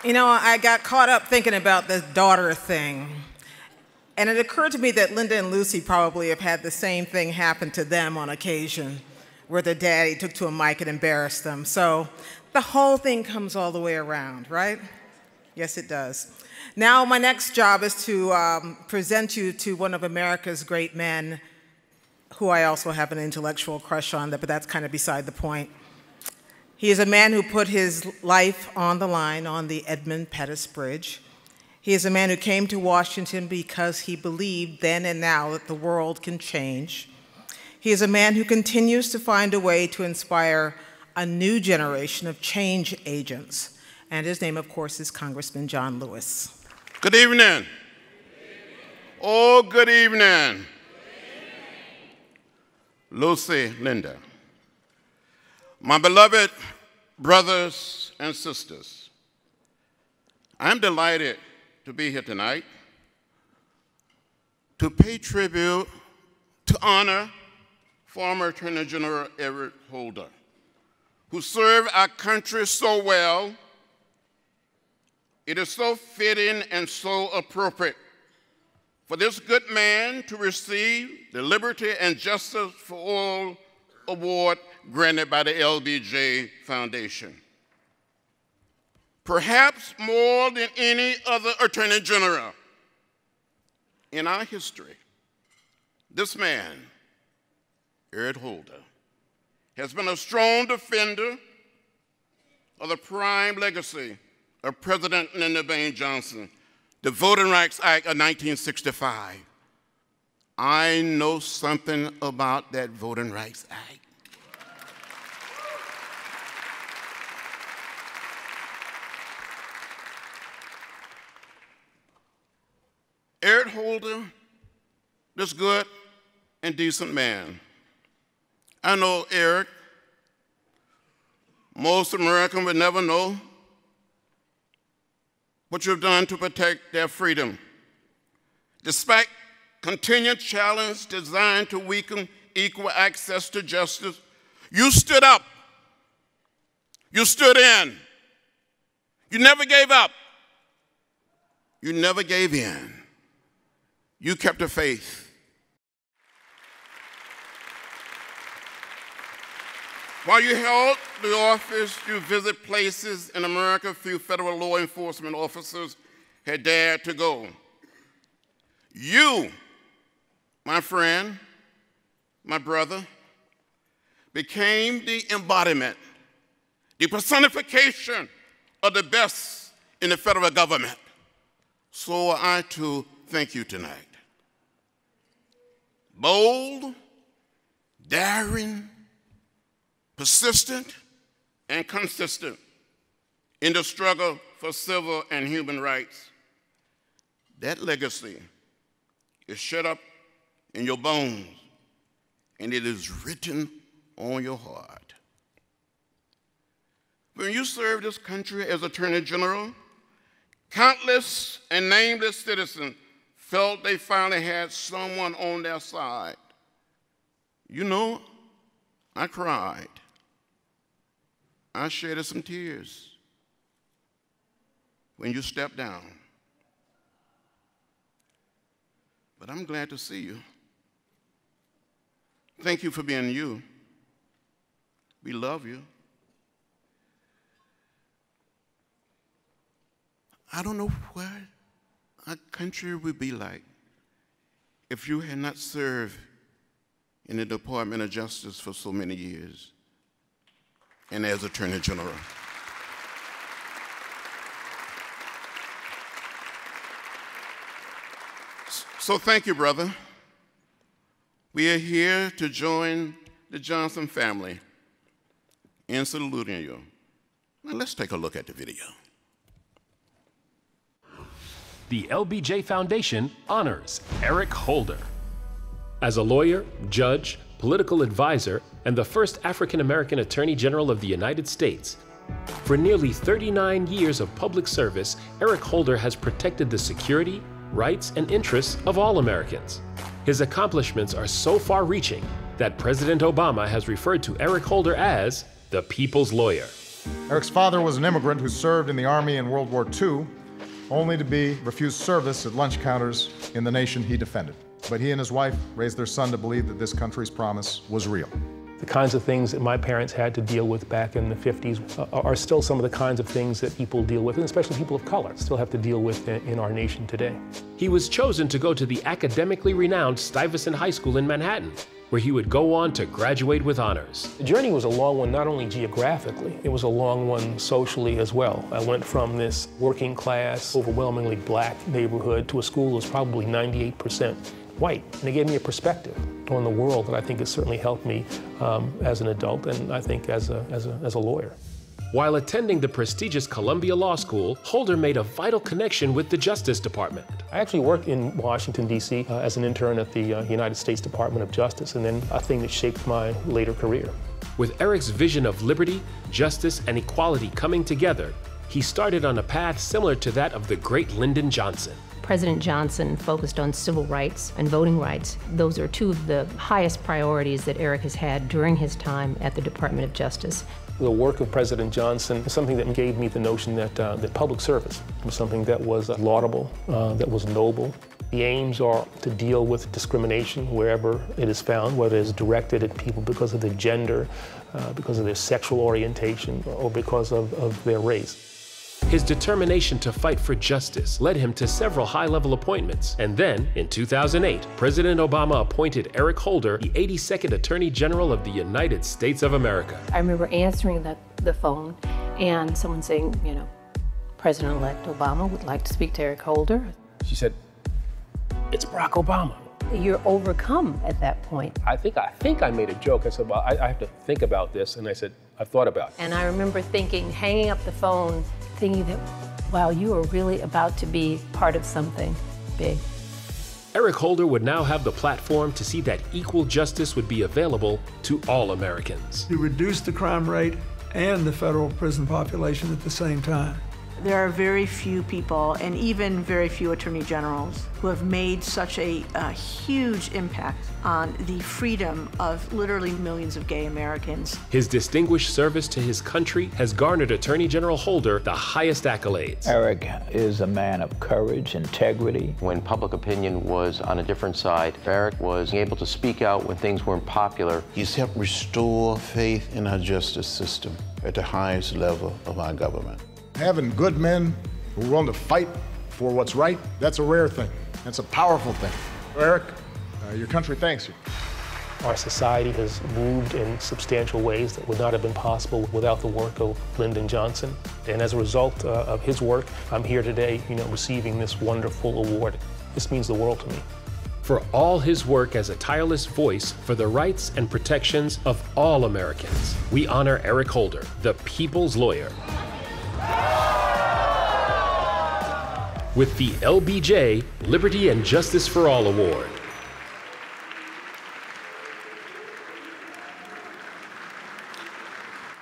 You know, I got caught up thinking about this daughter thing. And it occurred to me that Linda and Lucy probably have had the same thing happen to them on occasion, where their daddy took to a mic and embarrassed them. So the whole thing comes all the way around, right? Yes, it does. Now, my next job is to present you to one of America's great men, who I also have an intellectual crush on, but that's kind of beside the point. He is a man who put his life on the line on the Edmund Pettus Bridge. He is a man who came to Washington because he believed then and now that the world can change. He is a man who continues to find a way to inspire a new generation of change agents. And his name, of course, is Congressman John Lewis. Good evening. Oh, good evening. Lucy, Linda. My beloved brothers and sisters, I'm delighted to be here tonight to pay tribute, to honor former Attorney General Eric Holder, who served our country so well. It is so fitting and so appropriate for this good man to receive the Liberty and Justice for All Award granted by the LBJ Foundation. Perhaps more than any other Attorney General in our history, this man, Eric Holder, has been a strong defender of the prime legacy of President Lyndon Baines Johnson, the Voting Rights Act of 1965. I know something about that Voting Rights Act. Eric Holder, this good and decent man. I know Eric. Most Americans would never know what you've done to protect their freedom. Despite continued challenge designed to weaken equal access to justice, you stood up. You stood in. You never gave up. You never gave in. You kept the faith. While you held the office, you visited places in America few federal law enforcement officers had dared to go. You, my friend, my brother, became the embodiment, the personification of the best in the federal government. So I too thank you tonight. Bold, daring, persistent, and consistent in the struggle for civil and human rights. That legacy is shut up in your bones, and it is written on your heart. When you served this country as Attorney General, countless and nameless citizens felt they finally had someone on their side. You know, I cried. I shedded some tears when you stepped down. But I'm glad to see you. Thank you for being you. We love you. I don't know what our country would be like if you had not served in the Department of Justice for so many years and as Attorney General. So thank you, brother. We are here to join the Johnson family in saluting you. Now let's take a look at the video. The LBJ Foundation honors Eric Holder. As a lawyer, judge, political advisor, and the first African-American Attorney General of the United States, for nearly 39 years of public service, Eric Holder has protected the security, rights, and interests of all Americans. His accomplishments are so far-reaching that President Obama has referred to Eric Holder as the people's lawyer. Eric's father was an immigrant who served in the Army in World War II, only to be refused service at lunch counters in the nation he defended. But he and his wife raised their son to believe that this country's promise was real. The kinds of things that my parents had to deal with back in the 50s are still some of the kinds of things that people deal with, and especially people of color, still have to deal with in our nation today. He was chosen to go to the academically renowned Stuyvesant High School in Manhattan, where he would go on to graduate with honors. The journey was a long one, not only geographically, it was a long one socially as well. I went from this working class, overwhelmingly black neighborhood to a school that was probably 98% white. And it gave me a perspective on the world that I think has certainly helped me as an adult and I think as a lawyer. While attending the prestigious Columbia Law School, Holder made a vital connection with the Justice Department. I actually worked in Washington, D.C. As an intern at the United States Department of Justice, and then a thing that shaped my later career. With Eric's vision of liberty, justice, and equality coming together, he started on a path similar to that of the great Lyndon Johnson. President Johnson focused on civil rights and voting rights. Those are two of the highest priorities that Eric has had during his time at the Department of Justice. The work of President Johnson is something that gave me the notion that public service was something that was laudable, that was noble. The aims are to deal with discrimination wherever it is found, whether it's directed at people because of their gender, because of their sexual orientation, or because of their race. His determination to fight for justice led him to several high-level appointments. And then, in 2008, President Obama appointed Eric Holder the 82nd Attorney General of the United States of America. I remember answering the phone and someone saying, you know, President-elect Obama would like to speak to Eric Holder. She said, "It's Barack Obama." You're overcome at that point. I think I made a joke. I said, well, I have to think about this. And I said, I've thought about it. And I remember thinking, hanging up the phone, thinking that, wow, you are really about to be part of something big. Eric Holder would now have the platform to see that equal justice would be available to all Americans. To reduce the crime rate and the federal prison population at the same time. There are very few people, and even very few attorney generals, who have made such a huge impact on the freedom of literally millions of gay Americans. His distinguished service to his country has garnered Attorney General Holder the highest accolades. Eric is a man of courage, integrity. When public opinion was on a different side, Eric was able to speak out when things weren't popular. He's helped restore faith in our justice system at the highest level of our government. Having good men who are willing to fight for what's right, that's a rare thing. That's a powerful thing. Eric, your country thanks you. Our society has moved in substantial ways that would not have been possible without the work of Lyndon Johnson. And as a result of his work, I'm here today, receiving this wonderful award. This means the world to me. For all his work as a tireless voice for the rights and protections of all Americans, we honor Eric Holder, the people's lawyer, with the LBJ Liberty and Justice for All Award.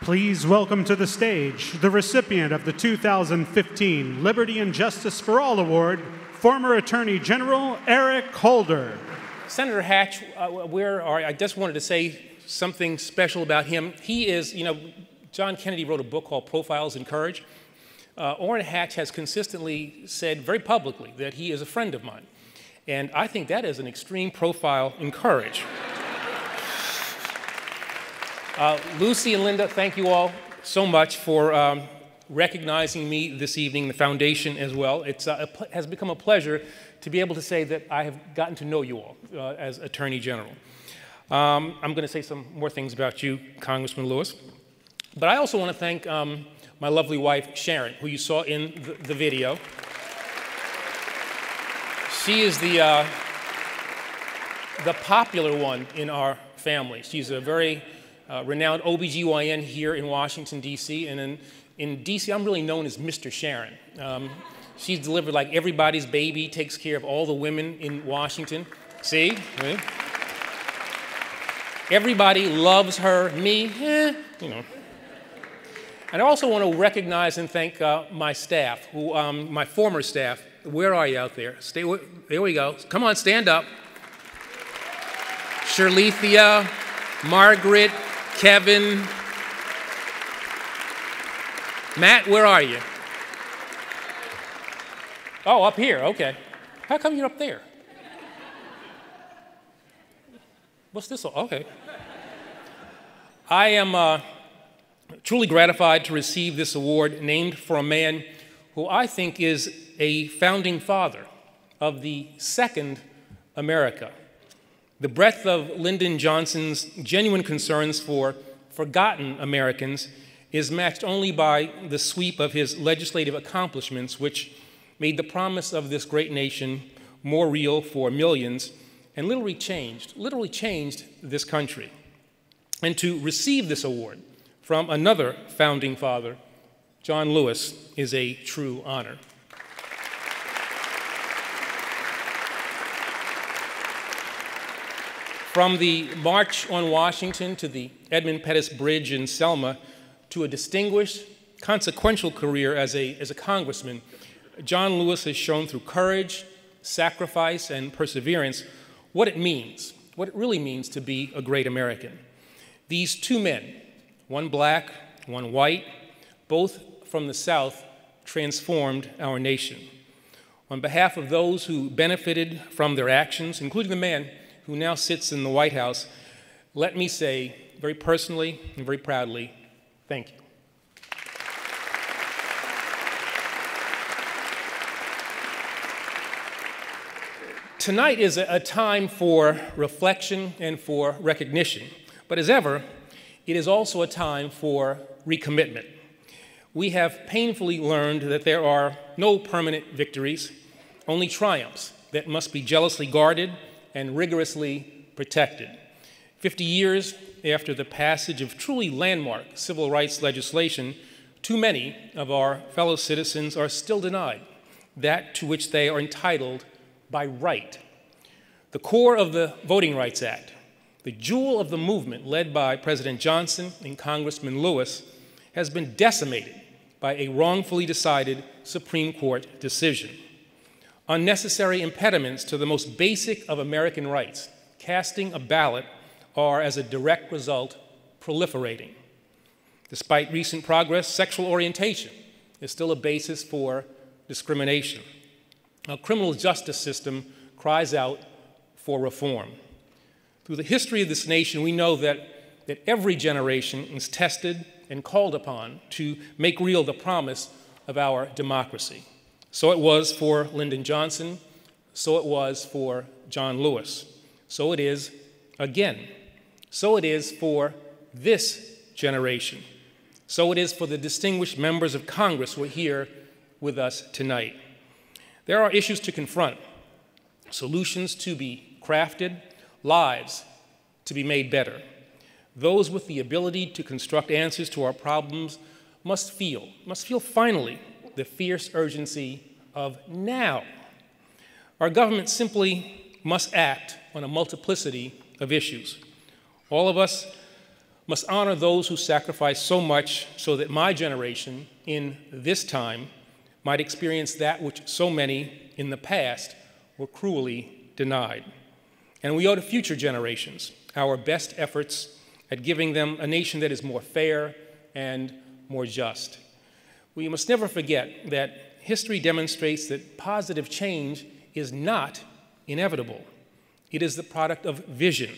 Please welcome to the stage the recipient of the 2015 Liberty and Justice for All Award, former Attorney General Eric Holder. Senator Hatch, I just wanted to say something special about him. He is, John Kennedy wrote a book called Profiles in Courage. Orrin Hatch has consistently said very publicly that he is a friend of mine. And I think that is an extreme profile in courage. Lucy and Linda, thank you all so much for recognizing me this evening, the foundation as well. It has become a pleasure to be able to say that I have gotten to know you all as Attorney General. I'm going to say some more things about you, Congressman Lewis. But I also want to thank my lovely wife, Sharon, who you saw in the video. She is the popular one in our family. She's a very renowned OBGYN here in Washington, D.C., and in D.C., I'm really known as Mr. Sharon. She's delivered like everybody's baby, takes care of all the women in Washington. See? Right? Everybody loves her. Me, And I also want to recognize and thank my staff, my former staff. Where are you out there? There we go. Come on, stand up. Shirlethia, Margaret, Kevin. Matt, where are you? Oh, up here, okay. How come you're up there? What's this? Okay. I am truly gratified to receive this award named for a man who I think is a founding father of the second America. The breadth of Lyndon Johnson's genuine concerns for forgotten Americans is matched only by the sweep of his legislative accomplishments, which made the promise of this great nation more real for millions and literally changed this country. And to receive this award from another founding father, John Lewis, is a true honor. From the March on Washington to the Edmund Pettus Bridge in Selma to a distinguished, consequential career as a congressman, John Lewis has shown through courage, sacrifice, and perseverance what it really means to be a great American. These two men, one black, one white, both from the South, transformed our nation. On behalf of those who benefited from their actions, including the man who now sits in the White House, let me say very personally and very proudly, thank you. Tonight is a time for reflection and for recognition, but as ever, it is also a time for recommitment. We have painfully learned that there are no permanent victories, only triumphs that must be jealously guarded and rigorously protected. 50 years after the passage of truly landmark civil rights legislation, too many of our fellow citizens are still denied that to which they are entitled by right. The core of the Voting Rights Act, the jewel of the movement led by President Johnson and Congressman Lewis, has been decimated by a wrongfully decided Supreme Court decision. Unnecessary impediments to the most basic of American rights, casting a ballot, are, as a direct result, proliferating. Despite recent progress, sexual orientation is still a basis for discrimination. Our criminal justice system cries out for reform. Through the history of this nation, we know that every generation is tested and called upon to make real the promise of our democracy. So it was for Lyndon Johnson, so it was for John Lewis, so it is again. So it is for this generation. So it is for the distinguished members of Congress who are here with us tonight. There are issues to confront, solutions to be crafted, lives to be made better. Those with the ability to construct answers to our problems must feel finally the fierce urgency of now. Our government simply must act on a multiplicity of issues. All of us must honor those who sacrificed so much so that my generation in this time might experience that which so many in the past were cruelly denied. And we owe to future generations our best efforts at giving them a nation that is more fair and more just. We must never forget that history demonstrates that positive change is not inevitable. It is the product of vision,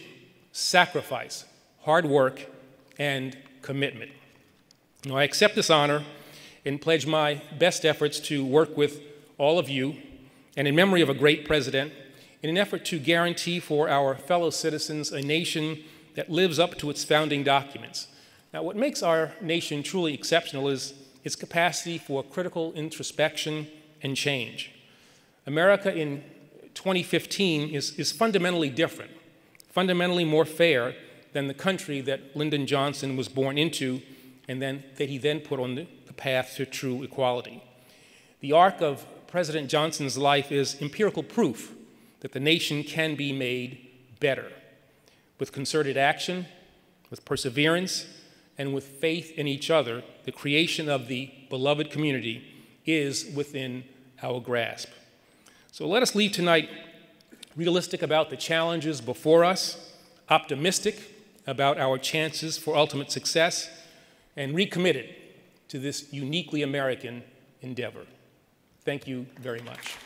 sacrifice, hard work, and commitment. Now, I accept this honor and pledge my best efforts to work with all of you and in memory of a great president in an effort to guarantee for our fellow citizens a nation that lives up to its founding documents. Now, what makes our nation truly exceptional is its capacity for critical introspection and change. America in 2015 is fundamentally different, fundamentally more fair than the country that Lyndon Johnson was born into and that he then put on the path to true equality. The arc of President Johnson's life is empirical proof that the nation can be made better. With concerted action, with perseverance, and with faith in each other, the creation of the beloved community is within our grasp. So let us leave tonight realistic about the challenges before us, optimistic about our chances for ultimate success, and recommitted to this uniquely American endeavor. Thank you very much.